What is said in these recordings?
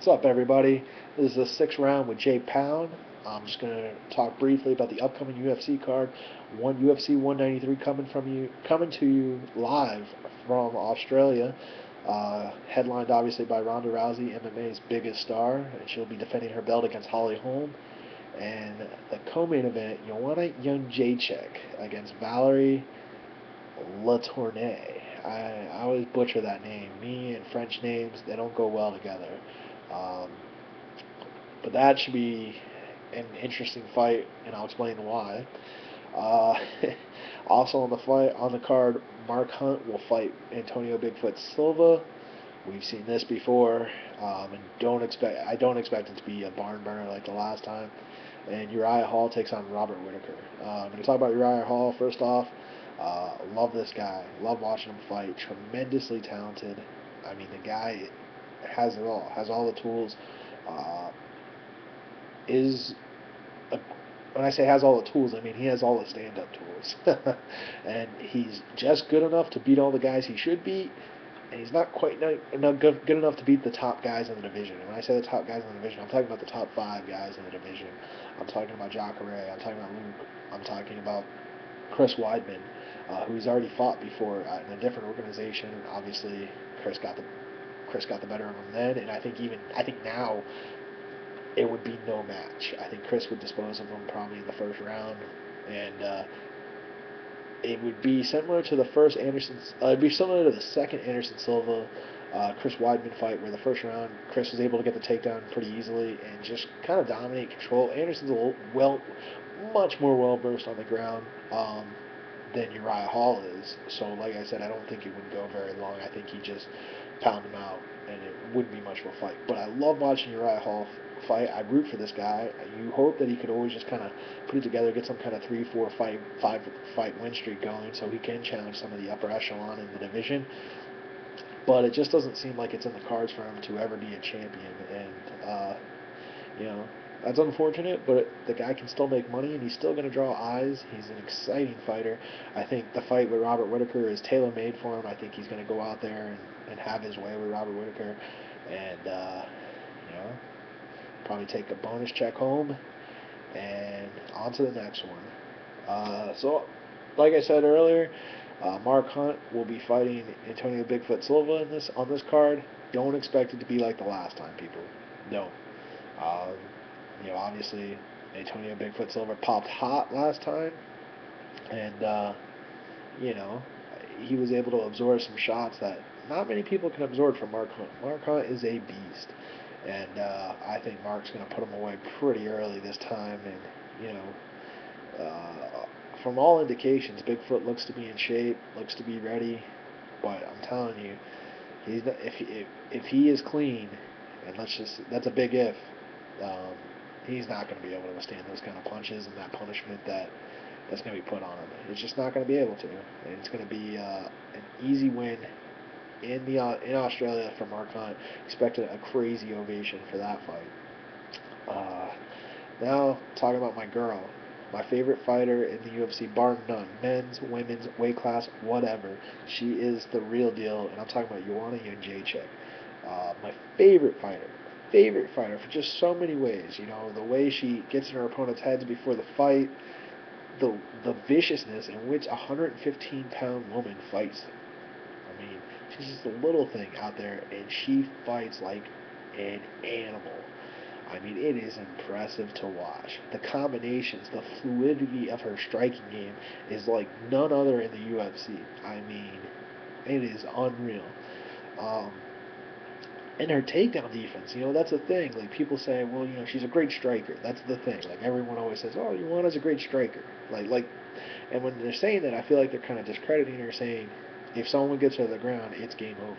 What's up, everybody? This is the sixth round with Jay Pound. I'm just going to talk briefly about the upcoming UFC card. One UFC 193 coming to you live from Australia. Headlined obviously by Ronda Rousey, MMA's biggest star, and she'll be defending her belt against Holly Holm. And the co-main event, Joanna Jędrzejczyk against Valerie Latourneux. I always butcher that name. Me and French names, they don't go well together. Um, but that should be an interesting fight, and I'll explain why. Uh, Also on the card, Mark Hunt will fight Antonio Bigfoot Silva. We've seen this before, and I don't expect it to be a barn burner like the last time. And Uriah Hall takes on Robert Whitaker. I'm going to talk about Uriah Hall first off. Love this guy. Love watching him fight. Tremendously talented. I mean, the guy has it all. Has all the tools. Uh, is a, when I say has all the tools, I mean he has all the stand-up tools, and he's just good enough to beat all the guys he should beat, and he's not quite not good enough to beat the top guys in the division. And when I say the top guys in the division, I'm talking about the top five guys in the division. I'm talking about Jacare. I'm talking about Luke. I'm talking about Chris Weidman, who he's already fought before in a different organization. Obviously, Chris got the better of him then, and I think now it would be no match. I think Chris would dispose of him probably in the first round, and it would be similar to the first Anderson. It'd be similar to the second Anderson Silva, Chris Weidman fight, where the first round Chris was able to get the takedown pretty easily and just kind of dominate control. Anderson's much more well versed on the ground. Than Uriah Hall is. So, like I said, I don't think it would go very long. I think he just pound him out, and it wouldn't be much of a fight. But I love watching Uriah Hall fight. I root for this guy. You hope that he could always just kind of put it together, get some kind of 5 fight win streak going, so he can challenge some of the upper echelon in the division. But it just doesn't seem like it's in the cards for him to ever be a champion, and you know, that's unfortunate, but the guy can still make money, and he's still going to draw eyes. He's an exciting fighter. I think the fight with Robert Whitaker is tailor-made for him. I think he's going to go out there and have his way with Robert Whitaker, and you know, probably take a bonus check home, and on to the next one. Like I said earlier, Mark Hunt will be fighting Antonio Bigfoot Silva on this card. Don't expect it to be like the last time, people. No. Um, Obviously, Antonio Bigfoot Silva popped hot last time, and you know, he was able to absorb some shots that not many people can absorb from Mark Hunt. Mark Hunt is a beast, and I think Mark's going to put him away pretty early this time. And you know, from all indications, Bigfoot looks to be in shape, looks to be ready. But I'm telling you, if he is clean, and that's a big if. Um, he's not going to be able to withstand those kind of punches and that punishment that's going to be put on him. He's just not going to be able to. And it's going to be an easy win in Australia for Mark Hunt. Expected a crazy ovation for that fight. Now talking about my girl, my favorite fighter in the UFC, bar none, men's, women's, weight class, whatever. She is the real deal, and I'm talking about Joanna Jędrzejczyk. My favorite fighter for just so many ways. You know, the way she gets in her opponent's heads before the fight, the viciousness in which a 115-pound woman fights. I mean, she's just a little thing out there, and she fights like an animal. I mean, it is impressive to watch. The combinations, the fluidity of her striking game is like none other in the UFC. I mean, it is unreal. Um, and her takedown defense, that's the thing. Like people say, well, she's a great striker. That's the thing. Like everyone always says, oh, Ioana's a great striker. And when they're saying that, I feel like they're kind of discrediting her, saying if someone gets her to the ground, it's game over.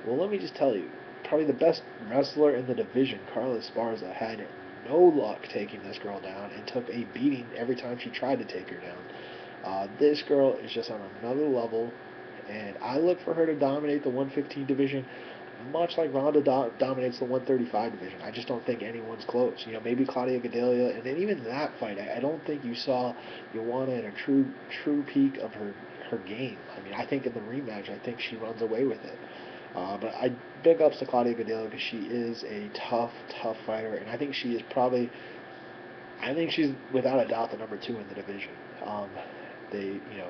Well, let me just tell you, probably the best wrestler in the division, Carla Esparza, had no luck taking this girl down and took a beating every time she tried to take her down. This girl is just on another level, and I look for her to dominate the 115 division, much like Ronda dominates the 135 division. I just don't think anyone's close. Maybe Claudia Gadelha, and then even that fight, I don't think you saw Joanna in a true peak of her game. I mean, I think in the rematch, I think she runs away with it. But I big ups to Claudia Gadelha because she is a tough, tough fighter, and I think she is probably, I think she's without a doubt the number two in the division. Um,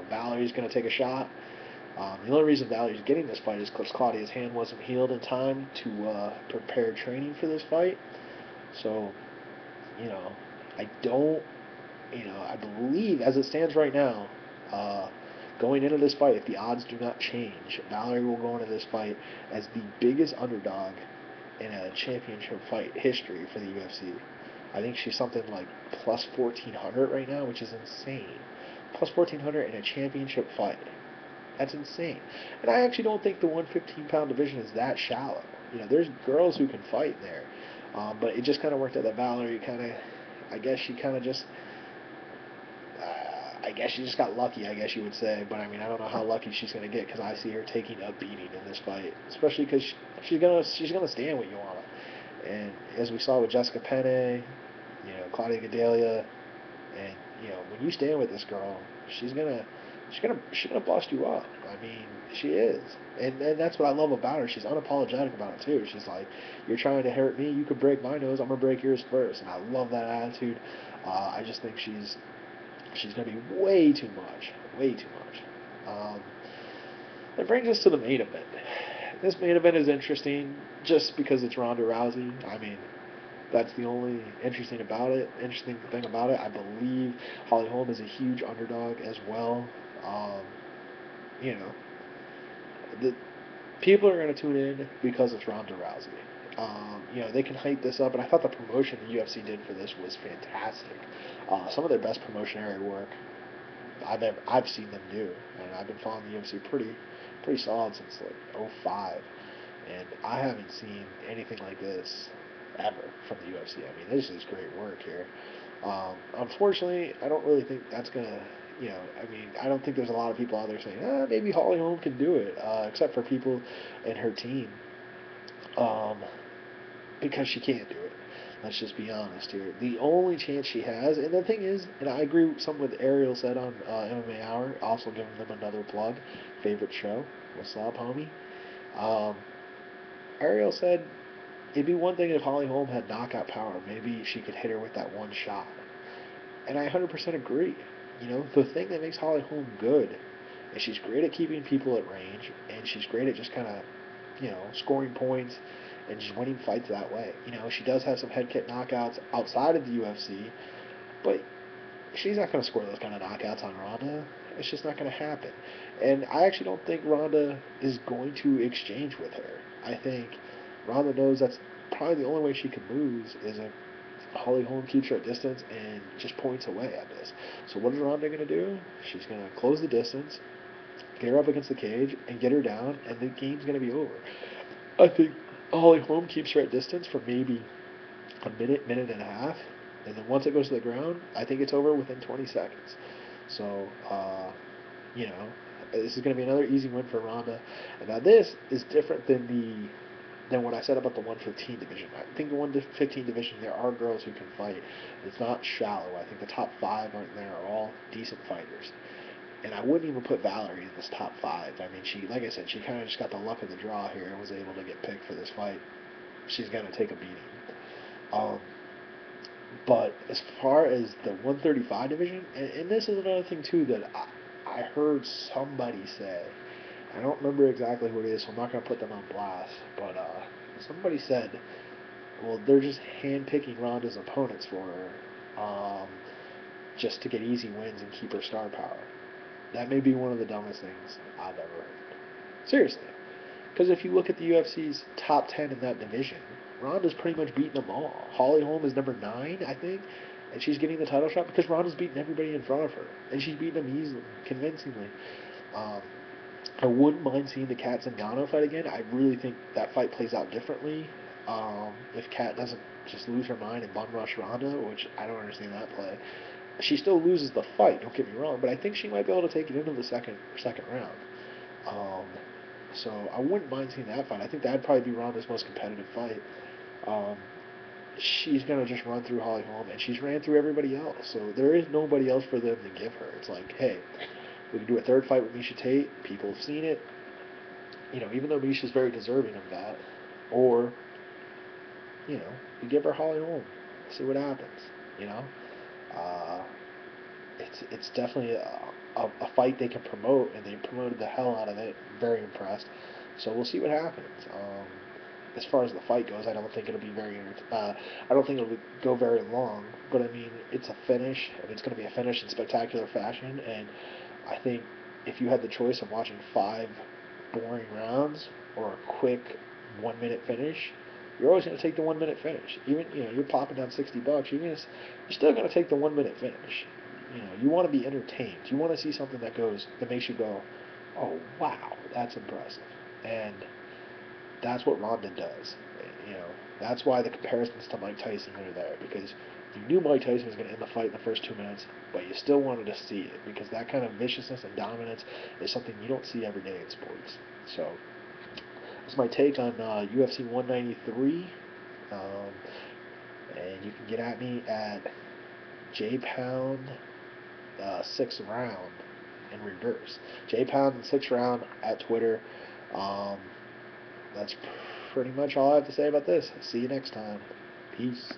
Valerie's going to take a shot. The only reason Valerie's getting this fight is because Claudia's hand wasn't healed in time to prepare training for this fight. So, you know, I don't, I believe as it stands right now, uh, going into this fight, if the odds do not change, Valerie will go into this fight as the biggest underdog in a championship fight history for the UFC. I think she's something like plus 1400 right now, which is insane. Plus 1400 in a championship fight. That's insane. And I actually don't think the 115-pound division is that shallow. There's girls who can fight there. But it just kind of worked out that Valerie kind of, I guess she kind of just, I guess she just got lucky, I guess you would say. But I mean, I don't know how lucky she's going to get because I see her taking a beating in this fight, especially because she's gonna stand with Joanna. And as we saw with Jessica Penne, Claudia Gadelha, and when you stand with this girl, she's gonna bust you up. I mean, she is, and that's what I love about her. She's unapologetic about it too. She's like, you're trying to hurt me, you could break my nose, I'm gonna break yours first, and I love that attitude. I just think she's gonna be way too much, way too much. That brings us to the main event. This main event is interesting just because it's Ronda Rousey. I mean, that's the only interesting thing about it. I believe Holly Holm is a huge underdog as well. Um, you know, the people are going to tune in because it's Ronda Rousey. They can hype this up, and I thought the promotion the UFC did for this was fantastic. Some of their best promotionary work I've seen them do, and I've been following the UFC pretty solid since like '05, and I haven't seen anything like this ever from the UFC. I mean, this is great work here. Unfortunately, I don't really think that's gonna. I mean, I don't think there's a lot of people out there saying, maybe Holly Holm can do it, except for people in her team, um, because she can't do it. Let's just be honest here. The only chance she has, and the thing is, and I agree with something with Ariel said on MMA Hour, also giving them another plug, favorite show. What's up, homie? Um, Ariel said it'd be one thing if Holly Holm had knockout power. Maybe she could hit her with that one shot. And I 100% agree. The thing that makes Holly Holm good is she's great at keeping people at range, and she's great at just kind of, scoring points and just winning fights that way. She does have some head kick knockouts outside of the UFC, but she's not going to score those kind of knockouts on Ronda. It's just not going to happen. And I actually don't think Ronda is going to exchange with her. I think Ronda knows that's probably the only way she can lose is if Holly Holm keeps her at distance and just points away at this. So what is Ronda going to do? She's going to close the distance, get her up against the cage, and get her down, and the game's going to be over. I think Holly Holm keeps her at distance for maybe a minute, minute and a half, and then once it goes to the ground, I think it's over within 20 seconds. So, you know, this is going to be another easy win for Ronda. And now this is different than what I said about the 115 division. I think the 115 division, there are girls who can fight. It's not shallow. I think the top five aren't there are all decent fighters. And I wouldn't even put Valerie in this top five. I mean, like I said, she kind of just got the luck of the draw here and was able to get picked for this fight. She's going to take a beating. Um, but as far as the 135 division, and this is another thing too that I heard somebody say. I don't remember exactly who it is, so I'm not going to put them on blast. But somebody said, well, they're just handpicking Ronda's opponents for her, just to get easy wins and keep her star power. That may be one of the dumbest things I've ever heard. Seriously. Because if you look at the UFC's top 10 in that division, Ronda's pretty much beaten them all. Holly Holm is number 9, I think, and she's getting the title shot because Ronda's beaten everybody in front of her. And she's beaten them easily, convincingly. I wouldn't mind seeing the Kat Zingano fight again. I really think that fight plays out differently. If Kat doesn't just lose her mind and bum rush Ronda, which I don't understand that play. She still loses the fight, don't get me wrong, but I think she might be able to take it into the second round. Um, so I wouldn't mind seeing that fight. I think that'd probably be Ronda's most competitive fight. Um, she's gonna just run through Holly Holm, and she's ran through everybody else. So there is nobody else for them to give her. It's like, hey, we can do a third fight with Miesha Tate. People have seen it. even though Misha's very deserving of that, or you give her Holly Holm, see what happens. You know, uh, it's definitely a fight they can promote, and they promoted the hell out of it. Very impressed. So we'll see what happens. As far as the fight goes, I don't think it'll be I don't think it'll go very long. But I mean, it's a finish, and it's going to be a finish in spectacular fashion. And I think if you had the choice of watching 5 boring rounds or a quick 1 minute finish, you're always going to take the 1 minute finish. Even you're popping down $60, you're still going to take the 1 minute finish. You want to be entertained. You want to see something that makes you go, oh wow, that's impressive. And that's what Ronda does. You know, that's why the comparisons to Mike Tyson are there, because you knew Mike Tyson was going to end the fight in the first 2 minutes, but you still wanted to see it because that kind of viciousness and dominance is something you don't see every day in sports. So that's my take on UFC 193. Um, and you can get at me at JPound 6th round in reverse. JPound 6th round at Twitter. Um, that's pretty much all I have to say about this. See you next time. Peace.